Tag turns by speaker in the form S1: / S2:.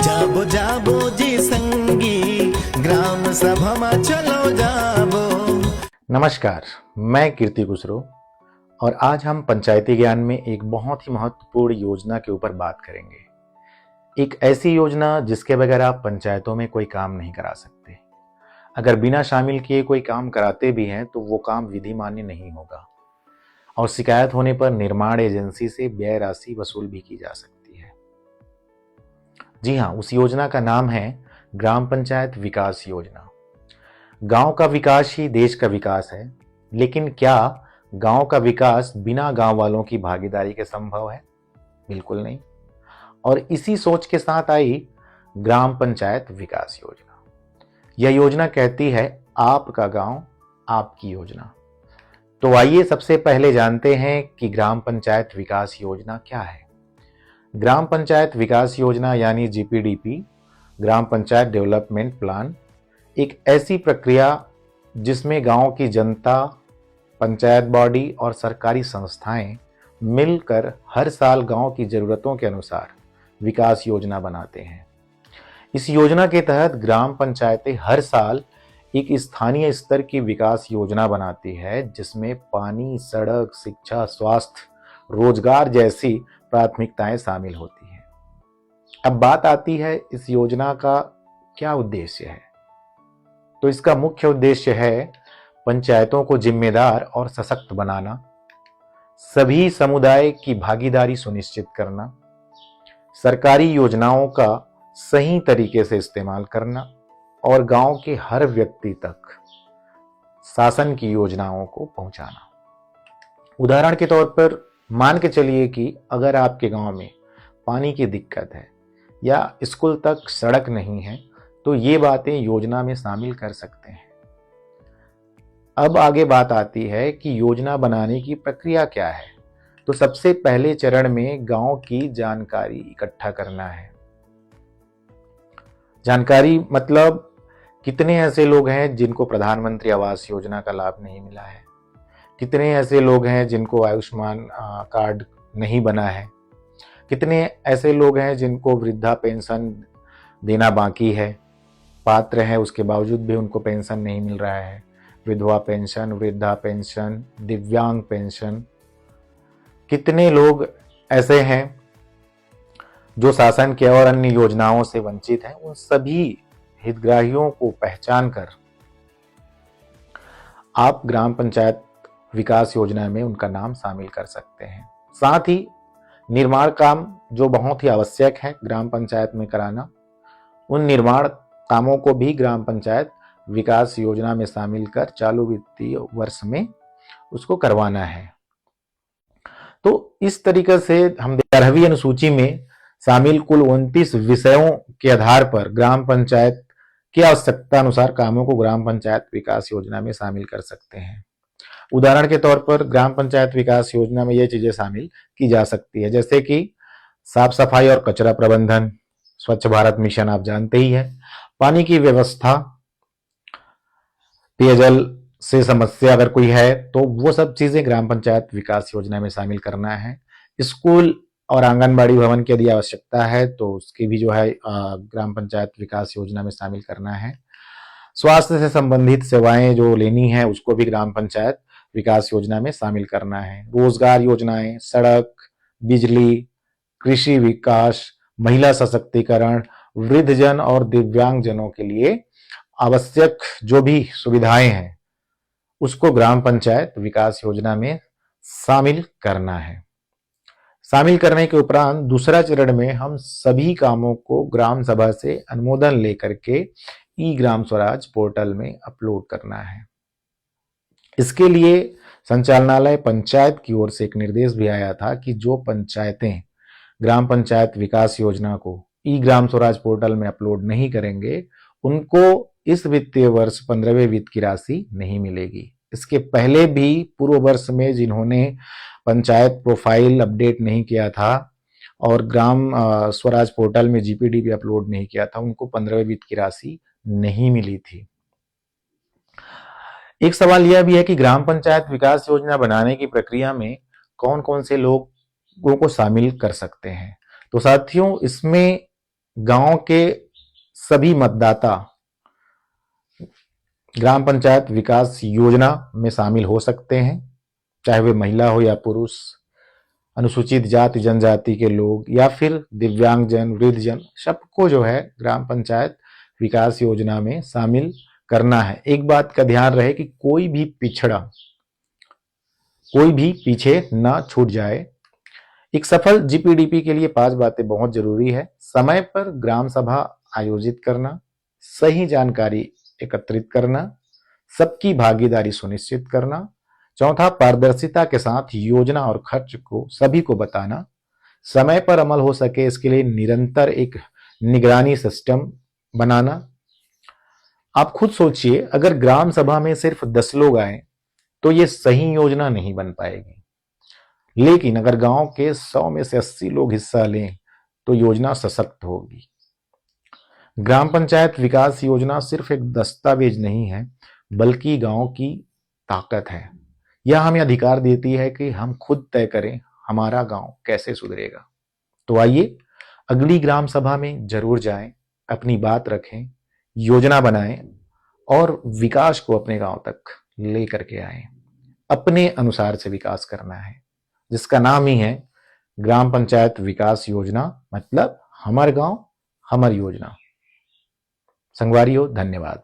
S1: जाबो जाबो जी संगी ग्राम सभा में चलो जाबो।
S2: नमस्कार, मैं कीर्ति कुसरो और आज हम पंचायती ज्ञान में एक बहुत ही महत्वपूर्ण योजना के ऊपर बात करेंगे। एक ऐसी योजना जिसके बगैर आप पंचायतों में कोई काम नहीं करा सकते। अगर बिना शामिल किए कोई काम कराते भी हैं तो वो काम विधि मान्य नहीं होगा और शिकायत होने पर निर्माण एजेंसी से व्यय राशि वसूल भी की जा सकती है। जी हाँ, उस योजना का नाम है ग्राम पंचायत विकास योजना। गांव का विकास ही देश का विकास है, लेकिन क्या गांव का विकास बिना गांव वालों की भागीदारी के संभव है? बिल्कुल नहीं। और इसी सोच के साथ आई ग्राम पंचायत विकास योजना। यह योजना कहती है आपका गांव आपकी योजना। तो आइए सबसे पहले जानते हैं कि ग्राम पंचायत विकास योजना क्या है। ग्राम पंचायत विकास योजना यानी जीपीडीपी, ग्राम पंचायत डेवलपमेंट प्लान, एक ऐसी प्रक्रिया जिसमें गांव की जनता, पंचायत बॉडी और सरकारी संस्थाएं मिलकर हर साल गांव की जरूरतों के अनुसार विकास योजना बनाते हैं। इस योजना के तहत ग्राम पंचायतें हर साल एक स्थानीय स्तर की विकास योजना बनाती है जिसमें पानी, सड़क, शिक्षा, स्वास्थ्य, रोजगार जैसी प्राथमिकताएं शामिल होती हैं। अब बात आती है इस योजना का क्या उद्देश्य है। तो इसका मुख्य उद्देश्य है पंचायतों को जिम्मेदार और सशक्त बनाना, सभी समुदाय की भागीदारी सुनिश्चित करना, सरकारी योजनाओं का सही तरीके से इस्तेमाल करना और गांव के हर व्यक्ति तक शासन की योजनाओं को पहुंचाना। उदाहरण के तौर पर मान के चलिए कि अगर आपके गांव में पानी की दिक्कत है या स्कूल तक सड़क नहीं है तो ये बातें योजना में शामिल कर सकते हैं। अब आगे बात आती है कि योजना बनाने की प्रक्रिया क्या है। तो सबसे पहले चरण में गांव की जानकारी इकट्ठा करना है। जानकारी मतलब कितने ऐसे लोग हैं जिनको प्रधानमंत्री आवास योजना का लाभ नहीं मिला है, कितने ऐसे लोग हैं जिनको आयुष्मान कार्ड नहीं बना है, कितने ऐसे लोग हैं जिनको वृद्धा पेंशन देना बाकी है, पात्र है उसके बावजूद भी उनको पेंशन नहीं मिल रहा है, विधवा पेंशन, वृद्धा पेंशन, दिव्यांग पेंशन। कितने लोग ऐसे हैं जो शासन के और अन्य योजनाओं से वंचित हैं। उन सभी हितग्राहियों को पहचान कर आप ग्राम पंचायत विकास योजना में उनका नाम शामिल कर सकते हैं। साथ ही निर्माण काम जो बहुत ही आवश्यक है ग्राम पंचायत में कराना, उन निर्माण कामों को भी ग्राम पंचायत विकास योजना में शामिल कर चालू वित्तीय वर्ष में उसको करवाना है। तो इस तरीके से हम 11वीं अनुसूची में शामिल कुल 29 विषयों के आधार पर ग्राम पंचायत की आवश्यकता अनुसार कामों को ग्राम पंचायत विकास योजना में शामिल कर सकते हैं। उदाहरण के तौर पर ग्राम पंचायत विकास योजना में ये चीजें शामिल की जा सकती है जैसे कि साफ सफाई और कचरा प्रबंधन, स्वच्छ भारत मिशन आप जानते ही है, पानी की व्यवस्था, पेयजल से समस्या अगर कोई है तो वो सब चीजें ग्राम पंचायत विकास योजना में शामिल करना है। स्कूल और आंगनबाड़ी भवन की यदि आवश्यकता है तो उसकी भी जो है ग्राम पंचायत विकास योजना में शामिल करना है। स्वास्थ्य से संबंधित सेवाएं जो लेनी है उसको भी ग्राम पंचायत विकास योजना में शामिल करना है। रोजगार योजनाएं, सड़क, बिजली, कृषि विकास, महिला सशक्तिकरण, वृद्धजन और दिव्यांग जनों के लिए आवश्यक जो भी सुविधाएं हैं उसको ग्राम पंचायत विकास योजना में शामिल करना है। शामिल करने के उपरांत दूसरा चरण में हम सभी कामों को ग्राम सभा से अनुमोदन लेकर के ई ग्राम स्वराज पोर्टल में अपलोड करना है। इसके लिए संचालनालय पंचायत की ओर से एक निर्देश भी आया था कि जो पंचायतें ग्राम पंचायत विकास योजना को ई ग्राम स्वराज पोर्टल में अपलोड नहीं करेंगे उनको इस वित्तीय वर्ष 15वें वित्त की राशि नहीं मिलेगी। इसके पहले भी पूर्व वर्ष में जिन्होंने पंचायत प्रोफाइल अपडेट नहीं किया था और ग्राम स्वराज पोर्टल में जीपीडीपी अपलोड नहीं किया था उनको 15वें वित्त की राशि नहीं मिली थी। एक सवाल यह भी है कि ग्राम पंचायत विकास योजना बनाने की प्रक्रिया में कौन कौन से लोगों को शामिल कर सकते हैं। तो साथियों, इसमें गांव के सभी मतदाता ग्राम पंचायत विकास योजना में शामिल हो सकते हैं, चाहे वे महिला हो या पुरुष, अनुसूचित जाति जनजाति के लोग या फिर दिव्यांगजन, वृद्धजन, सबको जो है ग्राम पंचायत विकास योजना में शामिल करना है। एक बात का ध्यान रहे कि कोई भी पीछे ना छूट जाए। एक सफल जीपीडीपी के लिए 5 बातें बहुत जरूरी है। समय पर ग्राम सभा आयोजित करना, सही जानकारी एकत्रित करना, सबकी भागीदारी सुनिश्चित करना। चौथा, पारदर्शिता के साथ योजना और खर्च को सभी को बताना। समय पर अमल हो सके इसके लिए निरंतर एक निगरानी सिस्टम बनाना। आप खुद सोचिए, अगर ग्राम सभा में सिर्फ 10 लोग आए तो ये सही योजना नहीं बन पाएगी, लेकिन अगर गांव के 100 में से 80 लोग हिस्सा लें तो योजना सशक्त होगी। ग्राम पंचायत विकास योजना सिर्फ एक दस्तावेज नहीं है, बल्कि गांव की ताकत है। यह हमें अधिकार देती है कि हम खुद तय करें हमारा गांव कैसे सुधरेगा। तो आइए अगली ग्राम सभा में जरूर जाएं, अपनी बात रखें, योजना बनाएं और विकास को अपने गांव तक लेकर के आएं। अपने अनुसार से विकास करना है, जिसका नाम ही है ग्राम पंचायत विकास योजना, मतलब हमार गांव हमार योजना। संगवारी हो, धन्यवाद।